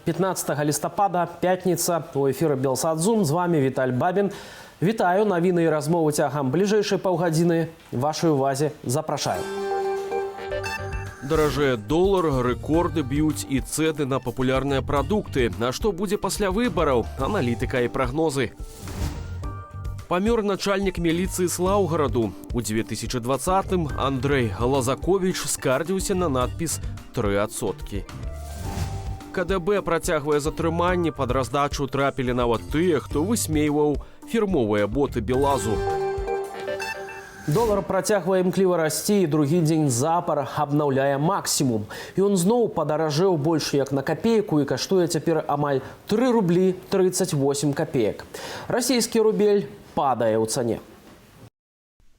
15 листопада, пятница. У эфира Белсатзум. З вами Віталь Бабін. Вітаю, новини і розмови тягом ближайшей паўгадзіны. Вашей увазе запрашаю. Дорожэе долар, рэкорды б'юць і цэны на папулярныя прадукты. На што будзе пасля выбараў? Аналітыка і прагнозы. Памёр начальнік міліцыі Слаўгараду. У 2020-м Андрэй Лазаковіч скардзіўся на надпіс «3%». КДБ працягвае затрыманне, пад раздачу трапілі нават тыя, хто высмейваў фірмовыя боты Белазу. Долар працягвае імкліва расці, і другі дзень запар абнаўляе максімум. Ён зноў падаражэў больш як на капейку і каштуе цяпер амаль 3 рублі 38 копеек. Расійскі рубель падае ў цане.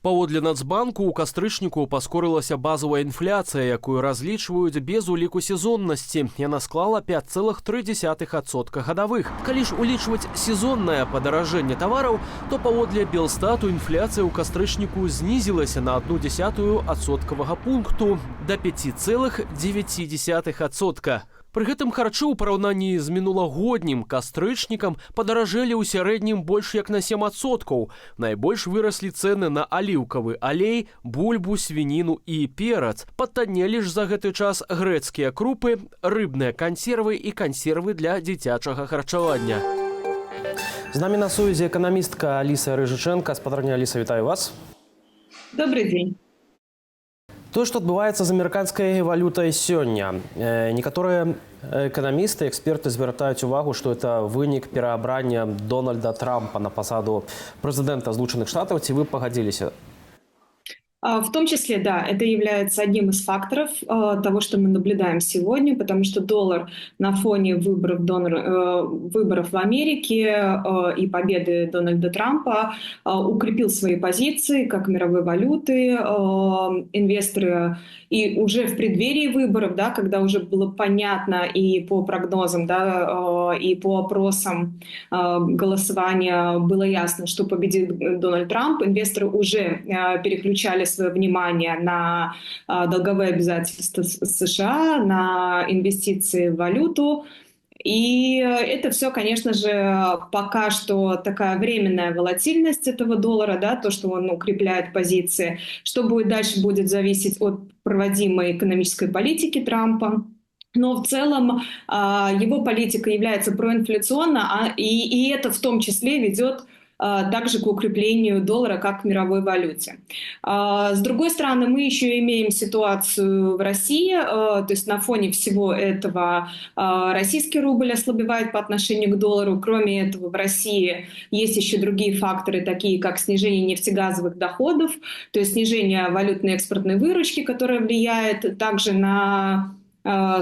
Паводле Нацбанку у кастрычніку паскорылася базовая інфляцыя, якую разлічваюць без уліку сезоннасці. Яна склала 5,3% гадавых. Калі ж улічваць сезоннае падаражэнне тавараў, то паводле Белстату інфляцыя ў кастрычніку знізілася на 0,1 адсоткавага пункту да 5,9%. Пры гэтым харчы ў параўнанні з мінулагоднім кастрычнікам падаражэлі ў сярэднім больш як на 7%. Найбольш выраслі цэны на аліўкавы алей, бульбу, свініну і перац. Падтаннелі ж за гэты час грэцкія крупы, рыбныя кансервы і кансервы для дзіцячага харчавання. З намі на сувязі эканамістка Аліса Рыжыченка. Спадарня Аліса, вітаю вас. Добрый день. То, што адбываецца з амерыканскай валютай сёння. Некаторыя эканамісты, эксперты звяртаюць увагу, што это вынік пераабрання Дональда Трампа на пасаду прэзідэнта Злучаных Штатаў. Ці вы пагадзіліся? В том числе, да, это является одним из факторов того, что мы наблюдаем сегодня, потому что доллар на фоне выборов в Америке и победы Дональда Трампа укрепил свои позиции как мировой валюты. Инвесторы и уже в преддверии выборов, да, когда уже было понятно и по прогнозам, да, и по опросам голосования было ясно, что победит Дональд Трамп, инвесторы уже переключали свое внимание на долговые обязательства США, на инвестиции в валюту. И это все, конечно же, пока что такая временная волатильность этого доллара, да, то, что он укрепляет позиции. Что будет дальше, будет зависеть от проводимой экономической политики Трампа. Но в целом его политика является проинфляционной, и это в том числе ведет также к укреплению доллара как к мировой валюте. С другой стороны, мы еще имеем ситуацию в России, то есть на фоне всего этого российский рубль ослабевает по отношению к доллару. Кроме этого, в России есть еще другие факторы, такие как снижение нефтегазовых доходов, то есть снижение валютной экспортной выручки, которая влияет также на,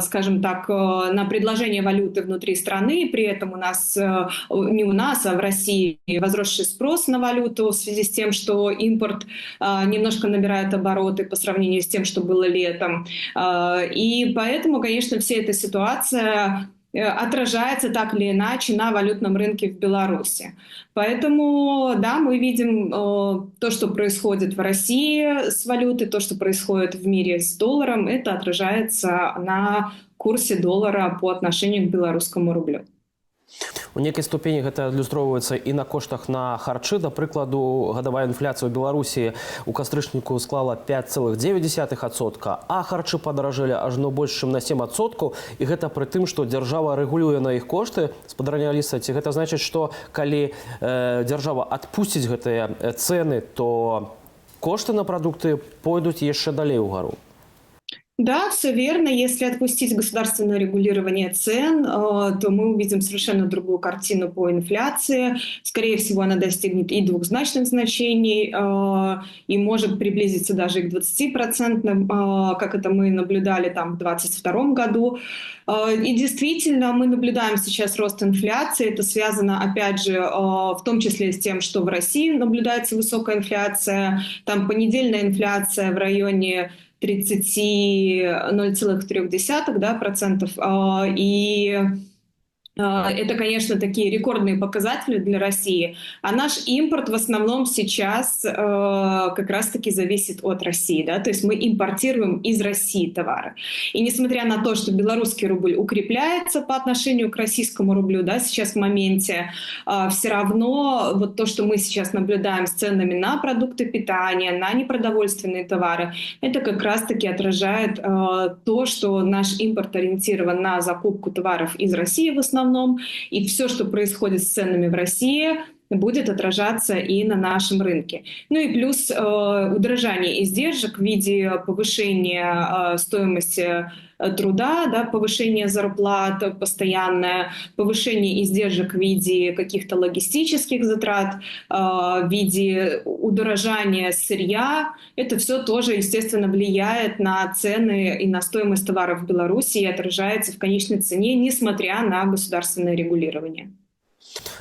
скажем так, на предложение валюты внутри страны. При этом у нас, не у нас, а в России возросший спрос на валюту в связи с тем, что импорт немножко набирает обороты по сравнению с тем, что было летом. И поэтому, конечно, вся эта ситуация отражается так или иначе на валютном рынке в Беларуси. Поэтому, да, мы видим то, что происходит в России с валютой, то, что происходит в мире с долларом, это отражается на курсе доллара по отношению к белорусскому рублю. У нейкай ступені гэта адлюстроўваецца і на коштах на харчы. Да прыкладу, гадавая інфляцыя ў Беларусі у кастрычніку склала 5,9%, а харчы падаражэлі ажно больш, чым на 7%. І гэта пры тым, што дзяржава рэгулюе на іх кошты. Спадарня Аліса, ці гэта значыць, што калі дзяржава адпусціць гэтыя цэны, то кошты на прадукты пойдуць яшчэ далей угару? Да, все верно. Если отпустить государственное регулирование цен, то мы увидим совершенно другую картину по инфляции. Скорее всего, она достигнет и двухзначных значений, и может приблизиться даже к 20%, как это мы наблюдали там в 2022 году. И действительно, мы наблюдаем сейчас рост инфляции. Это связано, опять же, в том числе с тем, что в России наблюдается высокая инфляция. Там понедельная инфляция в районе 0,3%, да, процентов. И Это, конечно, такие рекордные показатели для России. А наш импорт в основном сейчас как раз-таки зависит от России. Да? То есть мы импортируем из России товары. И несмотря на то, что белорусский рубль укрепляется по отношению к российскому рублю, да, сейчас в моменте, все равно вот то, что мы сейчас наблюдаем с ценами на продукты питания, на непродовольственные товары, это как раз-таки отражает то, что наш импорт ориентирован на закупку товаров из России в основном, и все, что происходит с ценами в России, будет отражаться и на нашем рынке. Ну и плюс удорожание издержек в виде повышения стоимости труда, да, повышение зарплат постоянное, повышение издержек в виде каких-то логистических затрат, в виде удорожания сырья. Это все тоже, естественно, влияет на цены и на стоимость товаров в Беларуси и отражается в конечной цене, несмотря на государственное регулирование.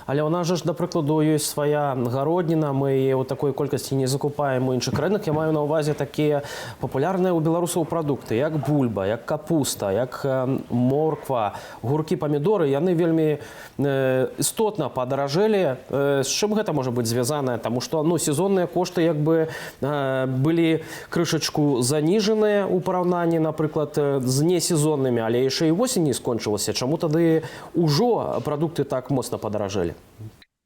Але у нас же, да прыкладу, ёсць свая гародніна, мы яе ў такой колькасці не закупаем у іншых краінах. Я маю на ўвазе такія папулярныя ў беларусаў прадукты, як бульба, як капуста, як морква, гуркі, памідоры. Яны вельмі істотна падаражэлі. З чым гэта можа быць звязана? Таму што сезонныя кошты як бы былі крышачку заніжаныя ў параўнанні, напрыклад, з несезоннымі, але яшчэ і восень не скончылася. Чаму тады ўжо прадукты так моцна падаражэлі?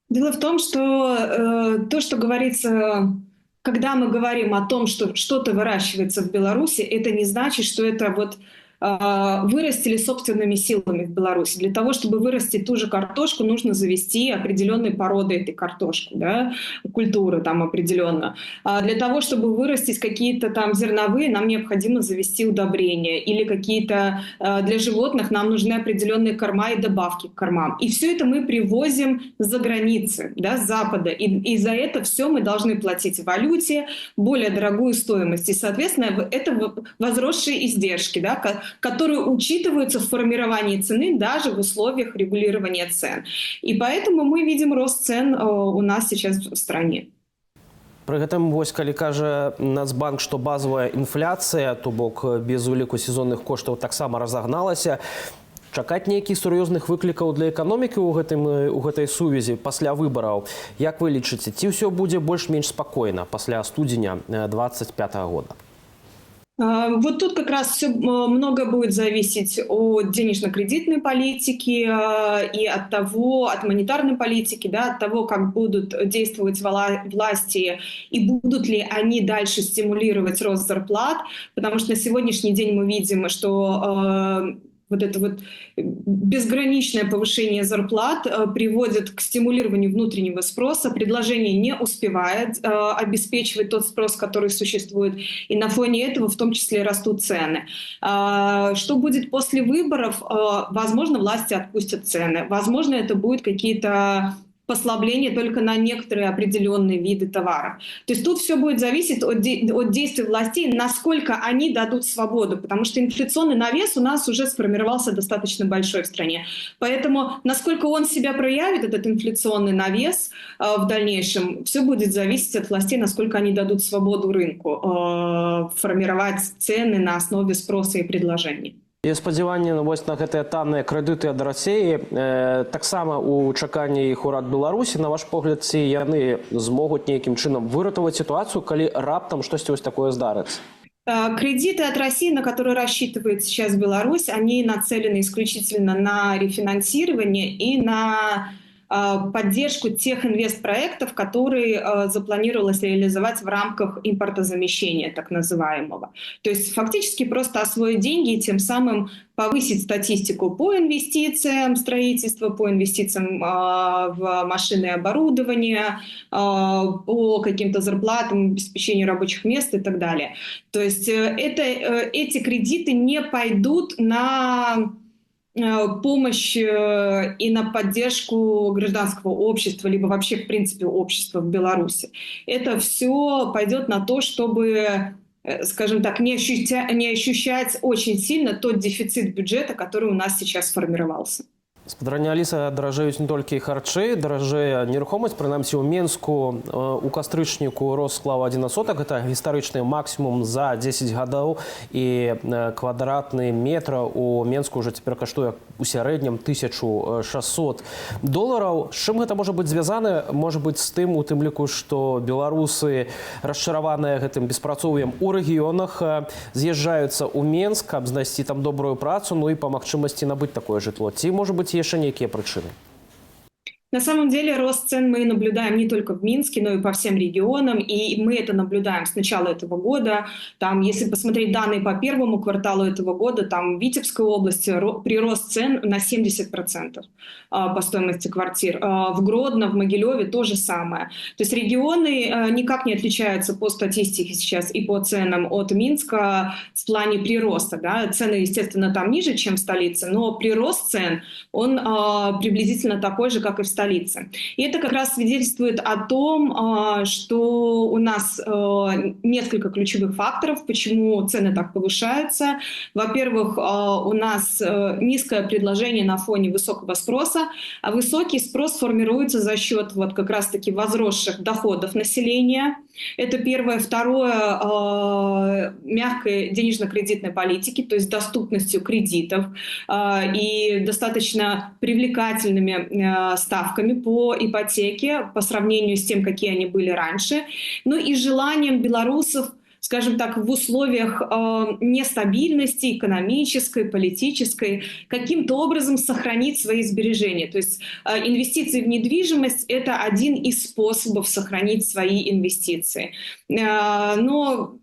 Дело в том, что то, что говорится, когда мы говорим о том, что что-то выращивается в Беларуси, это не значит, что это вот вырастили собственными силами в Беларуси. Для того, чтобы вырастить ту же картошку, нужно завести определенные породы этой картошки, да, культуры там определенно. А для того, чтобы вырастить какие-то там зерновые, нам необходимо завести удобрения. Или какие-то для животных нам нужны определенные корма и добавки к кормам. И все это мы привозим за границы, да, с Запада. И за это все мы должны платить в валюте, более дорогую стоимость. И, соответственно, это возросшие издержки, да, которые учитываются в формировании цены даже в условиях регулирования цен. И поэтому мы видим рост цен у нас сейчас в стране. Пры гэтым, вось, калі кажа Нацбанк, што базавая інфляцыя, то бок без уліку сезонных коштаў таксама разагналася, чакаць нейкіх сур'ёзных выклікаў для эканомікі ў гэтай сувязі пасля выбараў. Як вы лічыце, ці ўсё будзе больш-менш спакойна пасля студзеня 2025 года? Вот тут как раз все много будет зависеть от денежно-кредитной политики и от монетарной политики, да, от того, как будут действовать власти и будут ли они дальше стимулировать рост зарплат, потому что на сегодняшний день мы видим, что вот это вот безграничное повышение зарплат приводит к стимулированию внутреннего спроса. Предложение не успевает обеспечивать тот спрос, который существует. И на фоне этого в том числе растут цены. Что будет после выборов? Возможно, власти отпустят цены. Возможно, это будут какие-то послабление только на некоторые определенные виды товаров. То есть тут все будет зависеть от действий властей, насколько они дадут свободу, потому что инфляционный навес у нас уже сформировался достаточно большой в стране. Поэтому насколько он себя проявит, этот инфляционный навес в дальнейшем, все будет зависеть от властей, насколько они дадут свободу рынку формировать цены на основе спроса и предложения. І спадзяванні вось на гэтыя танныя крэдыты ад Расіі таксама ў чаканні іх урад Беларусі, на ваш погляд, ці яны змогуць нейкім чынам выратаваць сітуацыю, калі раптам штосьці вось такое здарыцца? Кредиты от России, на которые рассчитывает сейчас Беларусь, они нацелены исключительно на рефинансирование и на поддержку тех инвестпроектов, которые запланировалось реализовать в рамках импортозамещения, так называемого. То есть фактически просто освоить деньги и тем самым повысить статистику по инвестициям в строительство, по инвестициям в машины и оборудование, по каким-то зарплатам, обеспечению рабочих мест и так далее. То есть эти кредиты не пойдут на помощь и на поддержку гражданского общества, либо вообще, в принципе, общества в Беларуси. Это все пойдет на то, чтобы, скажем так, не ощущать очень сильно тот дефицит бюджета, который у нас сейчас сформировался. Спадарня Аліса, даражэюць не толькі харчы, даражэе нерухомасць, прынамсі ў Менску у кастрычніку рост склаў 1%. Гэта гістарычны максімум за 10 гадоў, і квадратны метр у Менску ўжо цяпер каштуе у сярэднім $1600. З чым гэта можа быць звязана? Можа быць з тым, у тым ліку, што беларусы, расчараваныя гэтым беспрацоўем у рэгіёнах, з'язджаюцца ў Менск, каб знайсці там добрую працу, ну і па магчымасці набыць такое жытло. Ці, можа быць, яшчэ нейкія прычыны? На самом деле рост цен мы наблюдаем не только в Минске, но и по всем регионам, и мы это наблюдаем с начала этого года. Там, если посмотреть данные по первому кварталу этого года, там в Витебской области прирост цен на 70% по стоимости квартир. В Гродно, в Могилеве то же самое. То есть регионы никак не отличаются по статистике сейчас и по ценам от Минска в плане прироста. Да? Цены, естественно, там ниже, чем в столице, но прирост цен, он приблизительно такой же, как и в столице. И это как раз свидетельствует о том, что у нас несколько ключевых факторов, почему цены так повышаются. Во-первых, у нас низкое предложение на фоне высокого спроса, а высокий спрос формируется за счет вот как раз-таки возросших доходов населения. Это первое. Второе, мягкой денежно-кредитной политики, то есть доступностью кредитов и достаточно привлекательными ставками по ипотеке по сравнению с тем, какие они были раньше. Ну и желанием белорусов, скажем так, в условиях нестабильности экономической, политической, каким-то образом сохранить свои сбережения. То есть инвестиции в недвижимость – это один из способов сохранить свои инвестиции. Но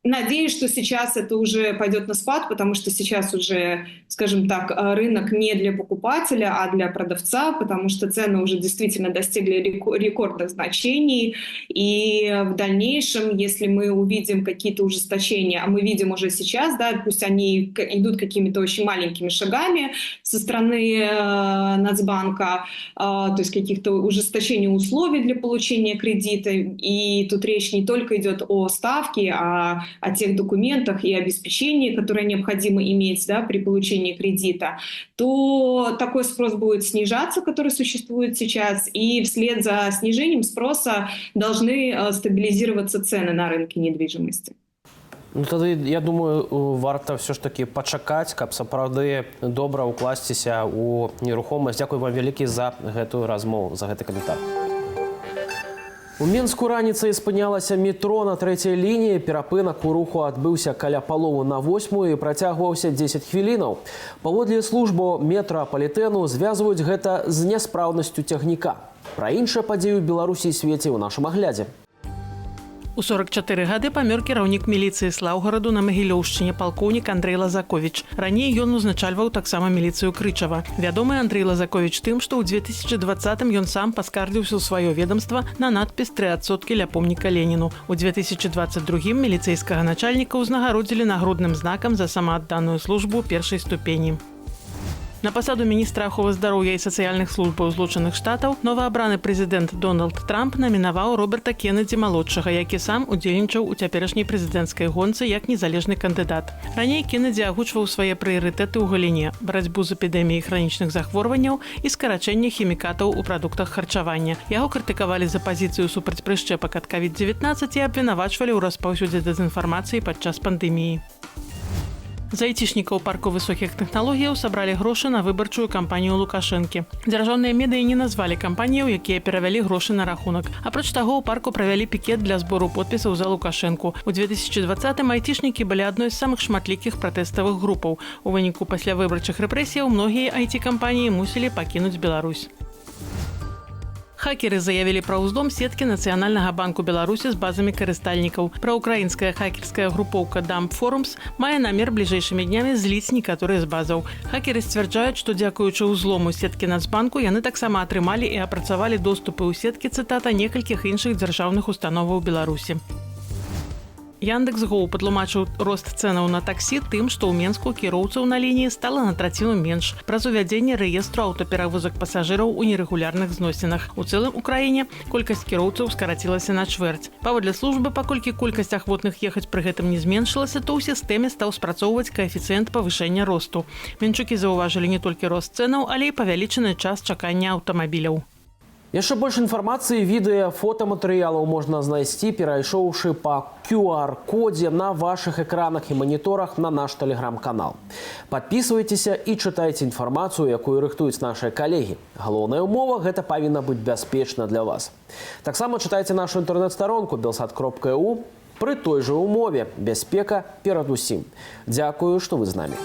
надеюсь, что сейчас это уже пойдет на спад, потому что сейчас уже, скажем так, рынок не для покупателя, а для продавца, потому что цены уже действительно достигли рекордных значений. И в дальнейшем, если мы увидим какие-то ужесточения, а мы видим уже сейчас, да, пусть они идут какими-то очень маленькими шагами со стороны Нацбанка, то есть каких-то ужесточений условий для получения кредита. И тут речь не только идет о ставке, а о тех документах и обеспечении, которые необходимо иметь, да, при получении кредита, то такой спрос будет снижаться, который существует сейчас, и вслед за снижением спроса должны стабилизироваться цены на рынке недвижимости. Ну, тады, я думаю, варта все ж таки пачакаць, каб сапраўды добра ўкласціся ў нерухомасць. Дзякуй вам вялікі за гэтую размову, за гэты каментар. У Менску раніцай спынялася метро на 3-й лініі. Перапынак у руху адбыўся каля паловы на 8 і працягваўся 10 хвілінаў. Паводле службы метрапалітэну звязваюць гэта з няспраўнасцю цягніка. Пра іншыя падзеі ў Беларусі і свеце ў нашым аглядзе. У 44 гады памёр кіраўнік міліцыі Слаўгараду на Магілёўшчыне палкоўнік Андрэй Лазаковіч. Раней ён узначальваў таксама міліцыю Крычава. Вядомы Андрэй Лазаковіч тым, што ў 2020-м ён сам паскардзіўся ў сваё ведомства на надпіс «3% ля помніка Леніну». У 2022-м міліцэйскага начальніка ўзнагародзілі нагрудным знакам за самаадданую службу першай ступені. На пасаду міністра аховы здароўя і сацыяльных службаў Злучаных Штатаў новаабраны прэзідэнт Дональд Трамп намінаваў Роберта Кеннеді-малодшага, які сам удзельнічаў у цяперашняй прэзідэнцкай гонцы як незалежны кандыдат. Раней Кеннеді агучваў свае прыярытэты ў галіне барацьбу з эпідэміяй хранічных захворванняў і скарачэння хімікатаў у прадуктах харчавання. Яго крытыкавалі за пазіцыю супраць прышчэпак ад COVID-19 і абвінавачвалі ў распаўсюдзе дэзінфармацыі падчас пандэміі. За айцішнікаў парку высокіх тэхналогіяў сабралі грошы на выбарчую кампанію Лукашэнкі. Дзяржаўныя медыі не назвалі кампаніяў, якія перавялі грошы на рахунак. Апроч таго, у парку правялі пікет для збору подпісаў за Лукашэнку. У 2020-м айцішнікі былі адной з самых шматлікіх пратэставых групаў. У выніку паслявыбарчых рэпрэсіяў многія айці-кампаніі мусілі пакінуць Беларусь. Хакеры заявілі пра ўздом сеткі Нацыянальнага банку Беларусі з базамі карыстальнікаў. Праўкраінская хакерская групоўка Dump Forums мае намер бліжэйшымі днямі зліць некаторыя з базаў. Хакеры сцвярджаюць, што дзякуючы ўзлому сеткі Нацбанку яны таксама атрымалі і апрацавалі доступы ў сеткі, цытата, некалькіх іншых дзяржаўных установаў Беларусі. Яндекс.Гоу патлумачыў рост цэнаў на таксі тым, што ў Менску кіроўцаў на лініі стала на траціну менш праз увядзенне рэестру аўтаперавозак пасажыраў у нерэгулярных зносінах. У цэлым у краіне колькасць кіроўцаў скарацілася на чвэрць. Паводле службы, паколькі колькасць ахвотных ехаць пры гэтым не зменшылася, то ў сістэме стаў спрацоўваць каэфіцыент павышэння росту. Менчукі заўважылі не толькі рост цэнаў, але і павялічаны час чакання аўтамабіляў. Яшчэ больш інфармацыі, відэа, фотаматэрыялаў можна знайсці, перайшоўшы па QR-кодзе на вашых экранах і маніторах на наш тэлеграм-канал. Падпісвайцеся і чытайце інфармацыю, якую рыхтуюць нашыя калегі. Галоўная ўмова – гэта павінна быць бяспечна для вас. Таксама чытайце нашу інтэрнэт-старонку belsat.eu пры той жа ўмове. Бяспека перад усім. Дзякую, што вы з намі.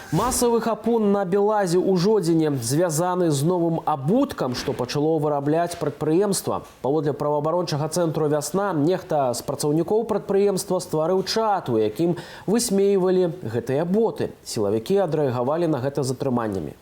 Масавы хапун на Белазе ў жодзіне звязаны з новым абуткам, што пачало вырабляць прадпрыемства. Паводле праваабарончага цэнтру «Вясна» нехта з працаўнікоў прадпрыемства стварыў чат, у якім высмейвалі гэтыя боты. Сілавікі адрэагавалі на гэта затрыманнямі.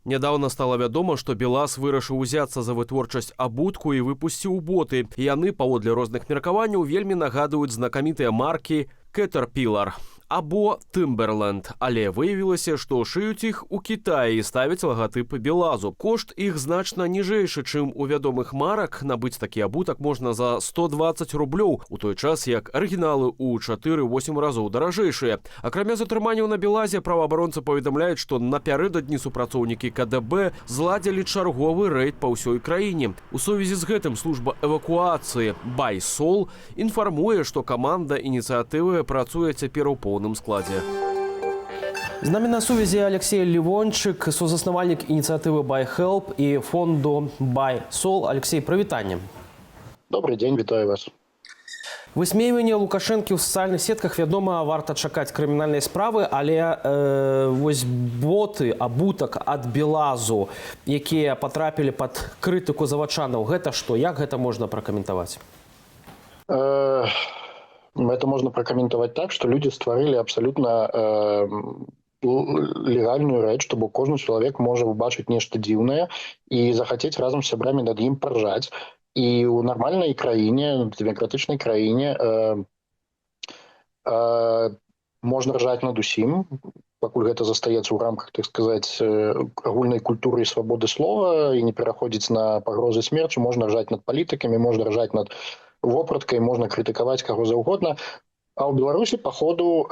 Нядаўна стала вядома, што БелАЗ вырашыў узяцца за вытворчасць абутку і выпусціў боты. Яны, паводле розных меркаванняў, вельмі нагадваюць знакамітыя маркі «Caterpillar» або «Timberland». Але выявілася, што шыюць іх у Кітаі і ставяць лагатып БелАЗу. Кошт іх значна ніжэйшы, чым у вядомых марак. Набыць такі абутак можна за 120 рублёў, у той час як арыгіналы ў 4-8 разоў даражэйшыя. Акрамя затрыманняў на БелАЗе, праваабаронцы паведамляюць, што напярэдадні супрацоўнікі КДБ зладзілі чарговы рэйд па ўсёй краіне. У сувязі з гэтым служба эвакуацыі «Байсол» інфармуе, што каманда ініцыятывы працуе цяпер у поўным складзе. З намі на сувязі Алексей Лівончык, сузаснавальнік ініцыятывы «BuyHelp» і фонду «Байсол». Алексей, прывітанне. Добрый день, вітаю вас. Высмейванне Лукашэнкі ў сацыяльных сетках, вядома, варта чакаць крымінальнай справы, але вось боты, абутак ад БелАЗу, якія патрапілі пад крытыку завадчанаў, гэта што? Як гэта можна пракаментаваць? Это можно прокомментовать так, что люди створили абсолютно легальную рэч, чтобы кожны чалавек можа убачыць нешта дзіўнае і захацець разам з сябрамі над ім паржаць. І ў нармальнай краіне, дэмакратычнай краіне можна ржаць над усім, пакуль гэта застаецца ў рамках, так сказаць, агульнай культуры і свабоды слова і не пераходзіць на пагрозы смерцю, можна ржаць над палітыкамі, можна ржаць над вопраткай, можна крытыкаваць каго заўгодна. А ў Беларусі, паходу,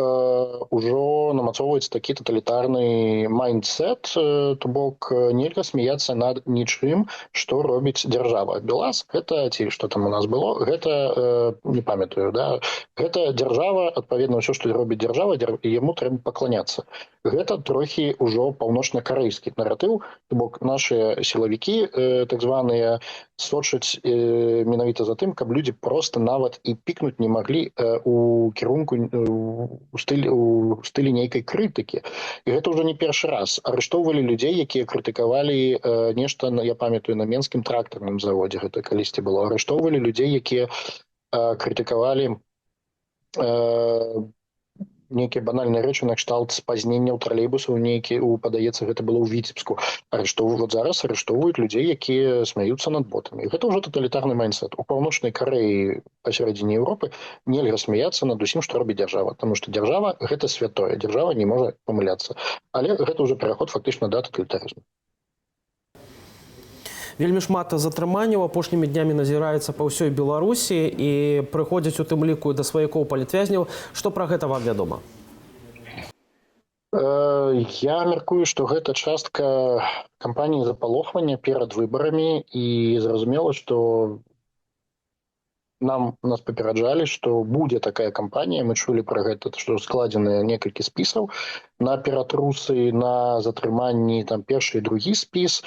ўжо намацоўваецца такі таталітарны майндсет, то бок нельга смяяцца над нічым, што робіць дзяржава. БелАЗ, гэта, ці што там у нас было, гэта, не памятаю, да, гэта дзяржава, адпаведна, ўсё, што робіць дзяржава, яму трэба пакланяцца. Гэта трохі ўжо паўночна-карэйскі наратыў, то бок нашыя сілавікі, так званыя, сочаць менавіта за тым, каб людзі проста нават і пікнуць не маглі у кірунку у стылі нейкай крытыкі. І гэта ўжо не першы раз. Арыштоўвалі людзей, якія крытыкавалі нешта, я памятаю, на Менскім трактарным заводзе, гэта калісьці было. Арыштоўвалі людзей, якія крытыкавалі нейкія банальныя рэчы на кшталт спазнення ў тралейбусаў, падаецца, гэта было ў Віцебску. Вот зараз арыштоўваюць людзей, якія смяюцца над ботамі. Гэта ўжо таталітарны майндсет. У паўночнай Карэі пасярэдзіне Еўропы нельга смяяцца над усім, што робіць дзяржава, таму што дзяржава гэта святое, дзяржава не можа памыляцца. Але гэта ўжо пераход фактычна да таталітарызму. Вельмі шмат затрыманняў апошнімі днямі назіраецца па ўсёй Беларусі і прыходзяць у тым ліку да сваякоў палітвязняў. Што пра гэта вам вядома? Я мяркую, што гэта частка кампаніі запалохвання перад выбарамі, і зразумела, што нас папераджалі, што будзе такая кампанія. Мы чулі пра гэта, што складзены некалькі спісаў на ператрусы, на затрыманні, там першы і другі спіс.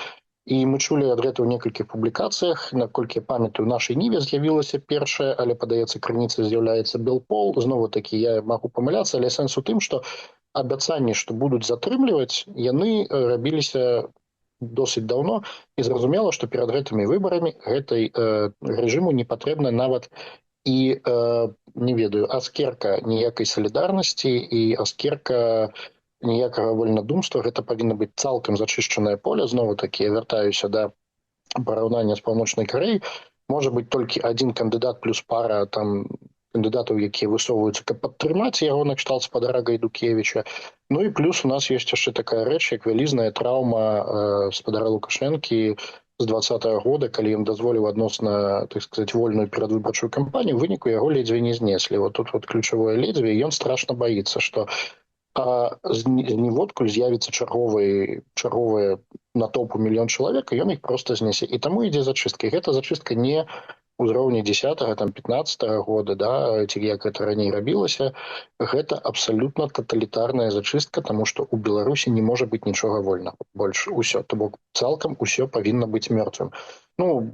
І мы чулі ад гэтага ў некалькіх публікацыях, наколькі я памятаю, нашай Ніве з'явілася першая, але, падаецца, крыніцай з'яўляецца Белпол. Знову-такі, я магу памыляцца, але сэнс у тым, што абяцанні, што будуць затрымліваць, яны рабіліся досыць даўно, і зразумела, што перад гэтымі выбарамі гэтай рэжыму не патрэбна нават і, не ведаю, аскерка ніякай салідарнасці і аскерка ніякага вольнадумства. Гэта павінна быць цалкам зачышчанае поле. Знову-такі, я вяртаюся да параўнання з паўночнай Карэяй. Можа быць толькі адзін кандыдат плюс пара там кандыдатаў, якія высоўваюцца, каб падтрымаць яго накшталт спадара Гайдукевіча. Ну і плюс у нас ёсць яшчэ такая рэч, як вялізная траўма спадара Лукашэнкі з 2020 года, калі ён дазволіў адносна, так сказаць, вольную перадвыбарчую кампанію, выніку яго ледзьве не знеслі. Вот тут вот ключавое ледзьве, і ён страшна баіцца, што а зніводкуль з'явіцца чарговыя натоўп у мільён чалавек, і ён іх проста знясе. І таму ідзе зачыстка. І гэта зачыстка не ўзроўні 10-го, там, 15-го года, да, ці як гэта раней рабілася. Гэта абсалютна таталітарная зачыстка, таму што ў Беларусі не можа быць нічога вольнага. Больш усё. То бок цалкам усё павінна быць мёртвым. Ну,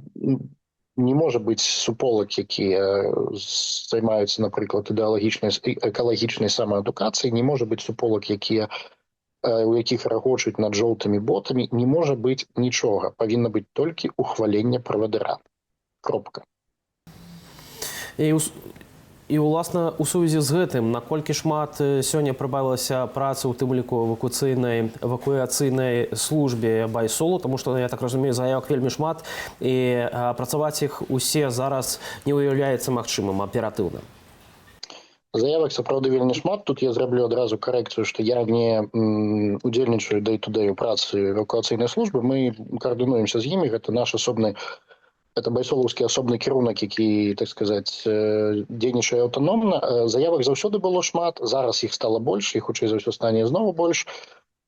не можа быць суполак, якія займаюцца, напрыклад, экалагічнай самаадукацыяй, не можа быць суполак, у якіх рагочуць над жоўтымі ботамі, не можа быць нічога. Павінна быць толькі ухваленне правадыра. Кропка. І уласна, у сувязі з гэтым, наколькі шмат сёння прыбавілася працы, у тым ліку эвакуацыйнай службе Байсолу, тому што, я так разумею, заявак вельмі шмат, і працаваць іх усе зараз не ўяўляецца магчымым аператыўна. Заявак сапраўды вельмі шмат. Тут я зраблю адразу карэкцыю, што я не удзельнічаю day-to-day у працы эвакуацыйнай службы. Мы каардынуемся з імі. Гэта наш асобны, это байсолаўскі асобны кірунак, які, так сказаць, дзейнічае аўтаномна. Заявак заўсёды было шмат, зараз іх стала больш, і хутчэй за ўсё стане зноwu больш.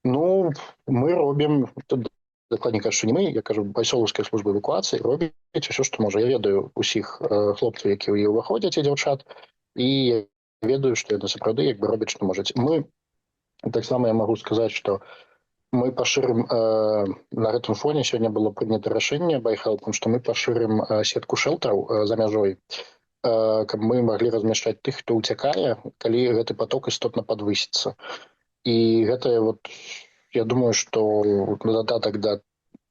Ну, мы робім, тут дакладней кажучы, не мы, я кажу, байсолаўская служба эвакуацыі робіць усё, што можа. Я ведаю усіх хлопцаў, якія ў яе ўваходзяць, і дзяўчат, і ведаю, што яны сапраўды як бы робяць, што можуць. Мы, таксама я магу сказаць, што мы пашырым, на гэтым фоне сёння было прынята рашэнне байхелпам, што мы пашырым сетку шэлтараў за мяжой, каб мы маглі размяшчаць тых, хто ўцякае, калі гэты поток істотна падвысіцца. І гэта, вот, я думаю, што на дадатак да,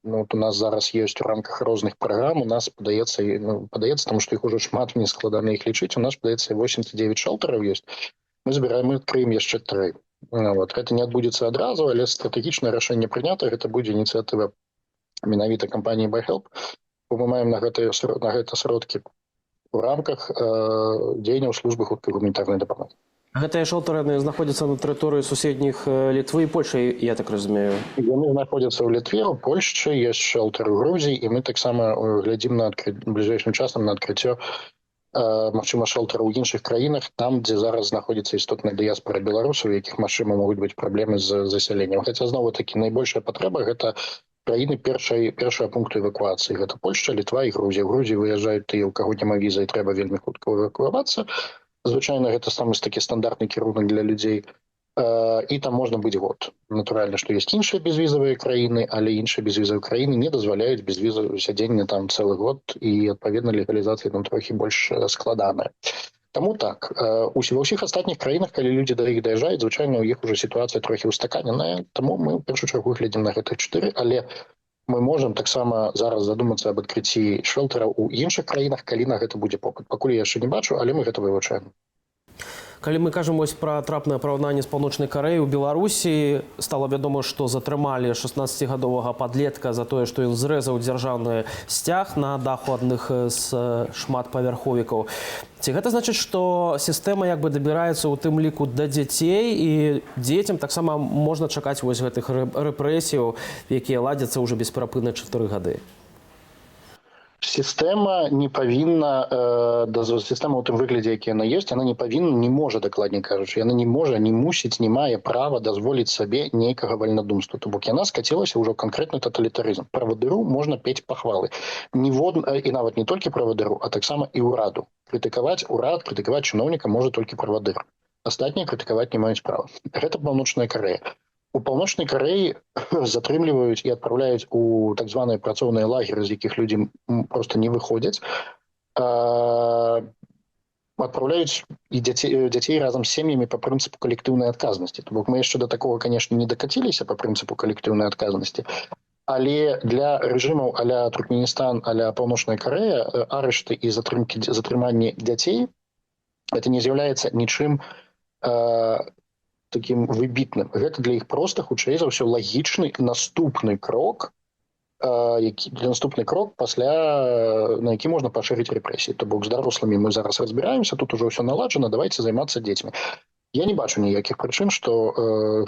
ну, у нас зараз ёсць у рамках розных праграм, у нас падаецца, таму што іх ужо шмат, мне складана іх лічыць, у нас падаецца 89 шэлтараў ёсць. Мы збіраем, мы адкрыем яшчэ 3. Вот. Гэта не адбудзецца адразу, але стратэгічнае рашэнне прынята, гэта будзе ініцыятыва менавіта кампаніі BuyHelp, бо мы маем на гэта сродкі у рамках дзеянняў службы хуткай гуманітарнай дапамогі. Гэтыя шэлтары знаходзяцца на тэрыторыі суседніх Літвы і Польшчы, я так разумею. Яны знаходзяцца ў Літве, у Польшчы, ёсць шэлтары ў Грузіі, і мы таксама глядзім на бліжэйшым часам на адкрыццё магчыма шэлтараў у іншых краінах, там, дзе зараз знаходзіцца істотная дыяспара беларусаў, у якіх, магчыма, могуць быць праблемы з засяленнем. Хаця зноў-такі найбольшая патрэба гэта краіны першага пункту эвакуацыі. Гэта Польшча, Літва і Грузія. У Грузіі выязджаюць тыя, у каго няма віза і трэба вельмі хутка эвакуавацца. Звычайна гэта самы такі стандартны кірунак для людзей. І там можна быць год. Натуральна, што ёсць іншыя безвізавыя краіны, але іншыя безвізавыя краіны не дазваляюць безвізавае сядзенне там цэлы год, і, адпаведна, легалізацыя там трохі больш складаная. Таму так, ва ўсіх астатніх краінах, калі людзі да іх даязджаюць, звычайна ў іх ужо сітуацыя трохі устаканеная, таму мы ў першую чаргу глядзім на гэтых 4, але мы можам таксама зараз задумацца аб адкрыцці шэлтараў у іншых краінах, калі на гэта будзе попыт. Пакуль я яшчэ не бачу, але мы гэта вывучаем. Калі мы кажам пра трапнае параўнанне з Паўночнай Карэяй, у Беларусі стала вядома, што затрымалі 16-гадовага падлетка за тое, што ён зрэзаў дзяржаўны сцяг на даху адных з шматпавярховікаў. Ці гэта значыць, што сістэма як бы дабіраецца ў тым ліку да дзяцей, і дзецям таксама можна чакаць вось гэтых рэпрэсіяў, якія ладзяцца ўжо бесперапынна 4 гады? Сістэма не павінна, сістэма ў тым выглядзе, які яна ёсць, яна не можа, дакладней кажучы, яна не можа, не мусіць, не мае права дазволіць сабе нейкага вальнадумства. То бок яна скацілася ўжо канкрэтны таталітарызм. Правадыру можна пець пахвалы. І нават не толькі правадыру, а таксама і ўраду. Крытыкаваць урад, крытыкаваць чыноўніка можа толькі правадыр. Астатнія крытыкаваць не маюць права. Гэта Паўночная Карэя. У Паўночнай Карэі затрымліваюць і адпраўляюць у так званыя працоўныя лагеры, з якіх людзі проста не выходзяць. Адпраўляюць і дзяцей разам з сем'ямі па прынцыпу калектыўнай адказнасці. То бок мы яшчэ да такога, канешне, не дакаціліся па прынцыпу калектыўнай адказнасці. Але для рэжымаў а-ля Туркменістан, а-ля Паўночная Карэя арышты і затрыманні дзяцей это не з'яўляецца нічым таким выбітным. Гэта для іх проста, хутчэй за ўсё, лагічны наступны крок, пасля, на які можна пашырыць рэпрэсіі. То бок з дарослымі мы зараз разбіраемся, тут ужо ўсё наладжана, давайце займацца дзецьмі. Я не бачу ніякіх прычын, што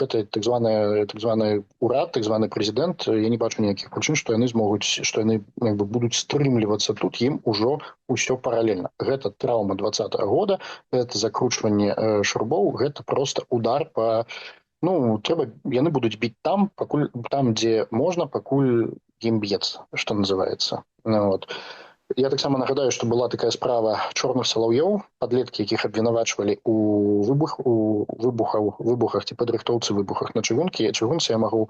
гэта так званы урад, так званы прэзідэнт, я не бачу ніякіх прычын, што яны будуць стрымлівацца тут, ім ужо ўсё паралельна. Гэта траўма 20-го года, гэта закручванне шурбоў, гэта проста удар па Ну, яны будуць біць там, дзе можна, пакуль ім б'ецца, што называецца. Ну, вот. Я таксама нагадаю, што была такая справа чорных салаўёў, падлеткі, якіх абвінавачвалі у выбухах ці падрыхтоўцы выбухах на чыгунцы. Я магу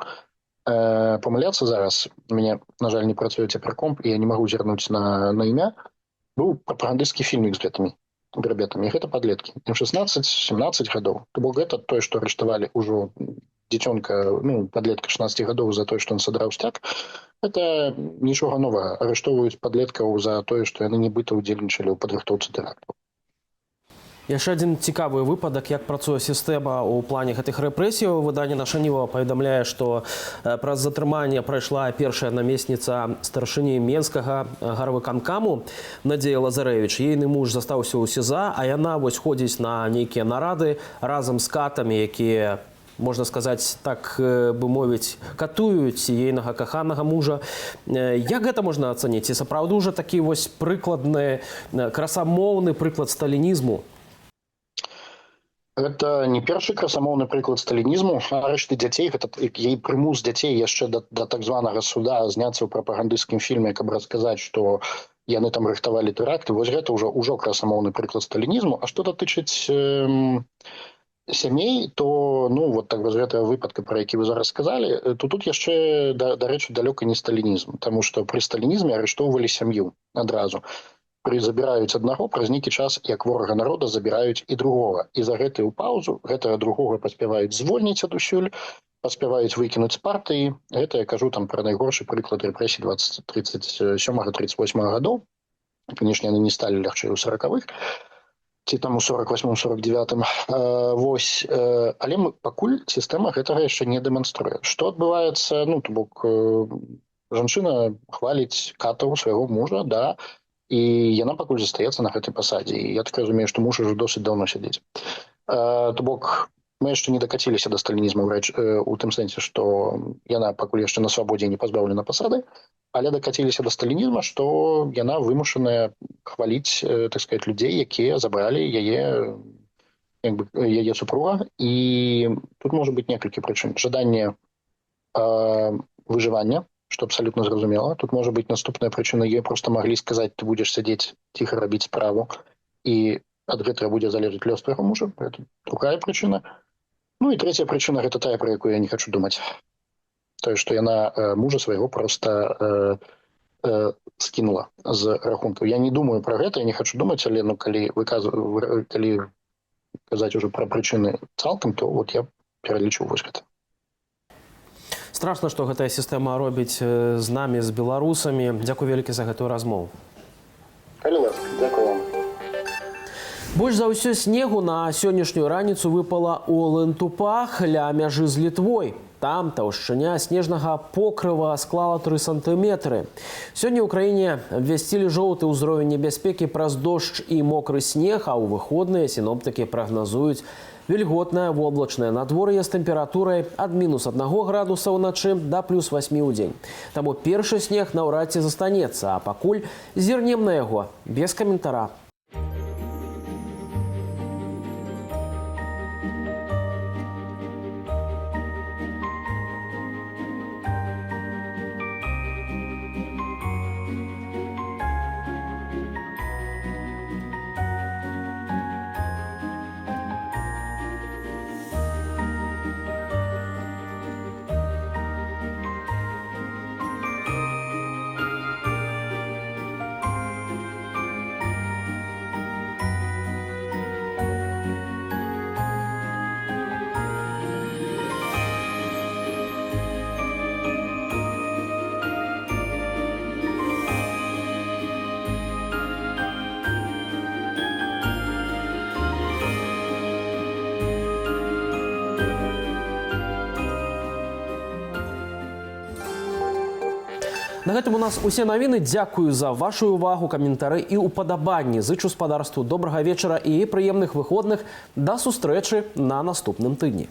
памыляцца зараз. У мяне, на жаль, не працуе цяпер комп, і я не магу зірнуць на імя. Быў прапагандысцкі фільмік з гэтымі ребятамі. Гэта падлеткі. Ім 16-17 гадоў. То бок гэта тое, што арыштавалі ўжо дзіцёнка, ну, падлетка 16 гадоў за тое, што ён садраў сцяг. Это нічога новага. Арыштоўваюць падлеткаў за тое, што яны нібыта ўдзельнічалі ў падрыхтоўцы тэрактаў. Яшчэ адзін цікавы выпадак, як працуе сістэма ў плане гэтых рэпрэсіяў. Выданне «Наша Ніва» паведамляе, што праз затрыманне прайшла першая намесніца старшыні Менскага гарвыканкаму Надзея Лазарэвіч. Ейны муж застаўся ў СІЗА, а яна вось ходзіць на нейкія нарады разам з катамі, якія, можна сказаць, так бы мовіць, катуюць ейнага каханага мужа. Як гэта можна ацаніць? І сапраўды ўжо такі вось прыкладны, красамоўны прыклад сталінізму? Гэта не першы красамоўны прыклад сталінізму. Арышты дзяцей, гэта ей прымус дзяцей яшчэ да так званага суда зняцца ў прапагандысцкім фільме, каб расказаць, што яны там рыхтавалі тэракты. Вось гэта ўжо красамоўны прыклад сталінізму. А што датычыць сямей, то, ну, вот так вось гэтага выпадка, пра які вы зараз сказалі, то тут яшчэ, дарэчы, далёка не сталінізм, таму што пры сталінізме арыштоўвалі сям'ю адразу. Забіраюць аднаго, праз нейкі час, як ворага народа, забіраюць і другога. І за гэтую паўзу гэтага другога паспяваюць звольніць адусюль, паспяваюць выкінуць з партыі. Гэта я кажу там пра найгоршы прыклад рэпрэсій 37-38 гадоў. Канешне, яны не сталі лягчэй у 40-х, ці там у 48-49. Вось. Але пакуль сістэма гэтага яшчэ не дэманструе. Што адбываецца? Ну, то бок, жанчына хваліць катаў свайго мужа, да, і яна пакуль застаецца на гэтай пасадзе. І я так разумею, што муж ужо досыць даўно сядзіць. То бок, мы яшчэ не дакаціліся да сталінізму у тым сэнсе, што яна пакуль яшчэ на свабодзе не пазбаўлена пасады, але дакаціліся да сталінізма, што яна вымушаная хваліць, так сказаць, людзей, якія забралі яе супруга. І тут можа быць некалькі прычын. Жаданне выжывання, што абсалютна зразумела. Тут можа быць наступная прычына. Ёй проста маглі сказаць, ты будзеш сядзець, ціха рабіць справу, і ад гэтага будзе залежаць лёс твайго мужа. Гэта другая прычына. Ну і трэцяя прычына, гэта тая, пра якую я не хачу думаць. Тое, што яна мужа свайго проста скінула з рахункаў. Я не думаю пра гэта, я не хачу думаць, але ну, калі казаць ужо пра прычыны цалкам, то вот я пералічу вось гэта. Страшна, што гэтая сістэма робіць з намі, з беларусамі. Дзякуй вялікі за гэтую размову. Калі ласка, дзякую вам. Больш за ўсё снегу на сённяшнюю раніцу выпала ў Лентупах ля мяжы з Літвой. Там таўшчыня снежнага покрыва склала 3 сантыметры. Сёння ў краіне абвясцілі жоўты ўзровень небяспекі праз дождж і мокры снег, а ў выходныя сіноптыкі прагназуюць вільготнае воблачнае надвор'е з тэмпературай ад -1 градуса ўначы да +8 ў дзень. Таму першы снег наўрад ці застанецца, а пакуль зірнем на яго без каментара. На гэтым у нас усе навіны. Дзякую за вашу увагу, каментары і упадабанні. Зычу спадарству добрага вечара і прыемных выходных. Да сустрэчы на наступным тыдні.